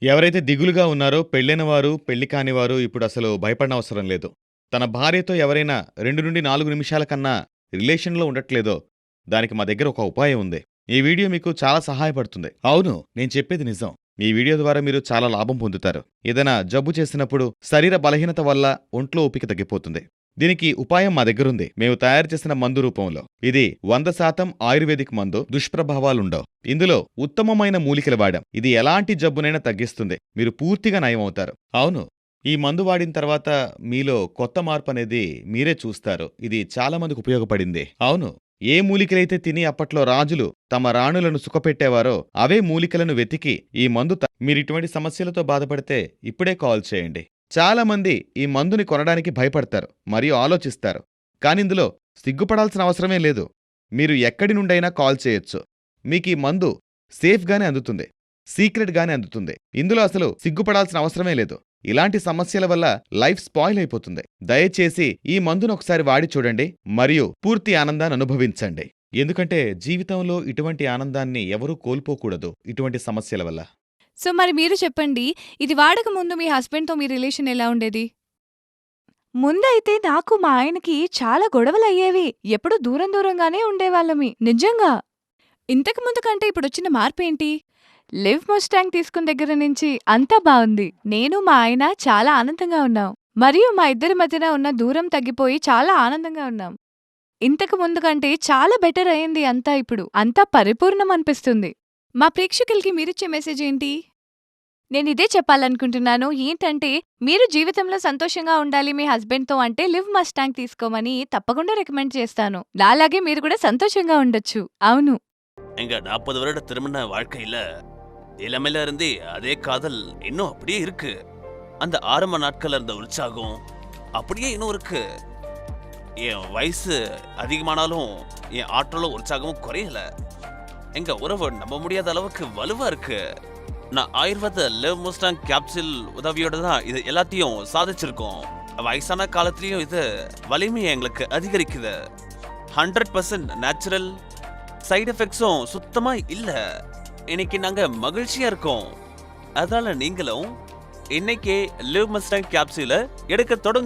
ఎవరైతే దిగులుగా ఉన్నారో పెళ్ళైన వారు, పెళ్లి కానివారు ఇప్పుడసలు భయపడనవసరం లేదు. తన భార్యతో ఎవరైనా 2-4 నిమిషాల కన్నా రిలేషన్‌లో ఉండట్లేదో, దానికి మా దగ్గర ఒక ఉపాయం ఉంది. ఈ వీడియో మీకు చాలా సహాయపడుతుంది. అవును, నేను చెప్పేది నిజం. ఈ వీడియో ద్వారా మీరు చాలా లాభం పొందుతారు. ఏదైనా జబ్బు చేసినప్పుడు శరీర బలహీనత వల్ల ఒంట్లో ఓపిక తగ్గిపోతుంది. దీనికి ఉపాయం మా దగ్గరుంది. మేము తయారు చేసిన మందు రూపంలో. ఇది 100% ఆయుర్వేదిక్ మందు. దుష్ప్రభావాలుండవు. ఇందులో ఉత్తమమైన మూలికలు వాడాం. ఇది ఎలాంటి జబ్బునైనా తగ్గిస్తుంది. మీరు పూర్తిగా నయమవుతారు. అవును, ఈ మందు వాడిన తర్వాత మీలో కొత్త మార్పనేది మీరే చూస్తారు. ఇది చాలా మందికి ఉపయోగపడింది. అవును, ఏ మూలికలైతే తిని అప్పట్లో రాజులు తమ రాణులను సుఖపెట్టేవారో అవే మూలికలను వెతికి ఈ మందు మీరిటువంటి సమస్యలతో బాధపడితే ఇప్పుడే కాల్ చేయండి. చాలా మంది ఈ మందుని కొనడానికి భయపడతారు మరియు ఆలోచిస్తారు. కానిందులో సిగ్గుపడాల్సిన అవసరమే లేదు. మీరు ఎక్కడి నుండైనా కాల్ చేయొచ్చు. మీకీ మందు సేఫ్గానే అందుతుంది, సీక్రెట్గానే అందుతుంది. ఇందులో అసలు సిగ్గుపడాల్సిన అవసరమే లేదు. ఇలాంటి సమస్యల వల్ల లైఫ్ స్పాయిల్ అయిపోతుంది. దయచేసి ఈ మందును ఒకసారి వాడి చూడండి మరియు పూర్తి ఆనందాన్ని అనుభవించండి. ఎందుకంటే జీవితంలో ఇటువంటి ఆనందాన్ని ఎవరూ కోల్పోకూడదు ఇటువంటి సమస్యల వల్ల. సో మరి మీరు చెప్పండి, ఇది వాడక ముందు మీ హస్బెండ్‌తో మీ రిలేషన్ ఎలా ఉండేది? ముందైతే నాకు మా ఆయనకి చాలా గొడవలయ్యేవి. ఎప్పుడూ దూరం దూరంగానే ఉండేవాళ్ళమి. నిజంగా. ఇంతకు ముందు కంటే ఇప్పుడొచ్చిన మార్పేంటి? లివ్ మస్టాంగ్ తీసుకున్న దగ్గర నుంచి అంతా బావుంది. నేను మా ఆయన చాలా ఆనందంగా ఉన్నాం. మరియు మా ఇద్దరి మధ్యన ఉన్న దూరం తగ్గిపోయి చాలా ఆనందంగా ఉన్నాం. ఇంతకు ముందు కంటే చాలా బెటర్ అయింది అంతా ఇప్పుడు. అంతా పరిపూర్ణం అనిపిస్తుంది. మా ప్రేక్షకులకి మీరిచ్చే మెసేజ్ ఏంటి? నేనిదే చెప్పాలనుకుంటున్నాను. ఏంటంటే, మీరు జీవితంలో సంతోషంగా ఉండాలి మీ హస్బెండ్‌తో అంటే లివ్ మస్టాంగ్ తీసుకోమని తప్పకుండా రికమెండ్ చేస్తాను. నాలాగే మీరు కూడా సంతోషంగా ఉండొచ్చు. అవును. எங்க 40 வருட திருமண வாழ்க்கையில இளமையில இருந்தே அதே காதல் இன்னும் அப்படியே இருக்கு. அந்த ஆரம்ப நாட்கள்ல இருந்த உற்சாகம் அப்படியே இன்னும் இருக்கு. என் வயசு அதிகமானாலும் என் ஆற்றலும் உற்சாகமும் குறையல. எங்க உறவு நம்ப முடியாத அளவுக்கு வலுவா இருக்கு. நான் ஆயுர்வேத லிவ் மஸ்டாங் கேப்சூல் உதவியோட தான் இது எல்லாத்தையும் சாதிச்சிருக்கோம். வயசான காலத்திலயும் இது வலிமையை எங்களுக்கு அதிகரிக்குது. 100% நேச்சுரல், சைடு எஃபெக்ட்ஸும் சுத்தமா இல்ல. இன்னைக்கு நாங்க மகிழ்ச்சியா இருக்கோம். அதனால நீங்களும் இன்னைக்கே லிவ் மஸ்டாங் கேப்சூலை எடுக்க தொடங்குங்க.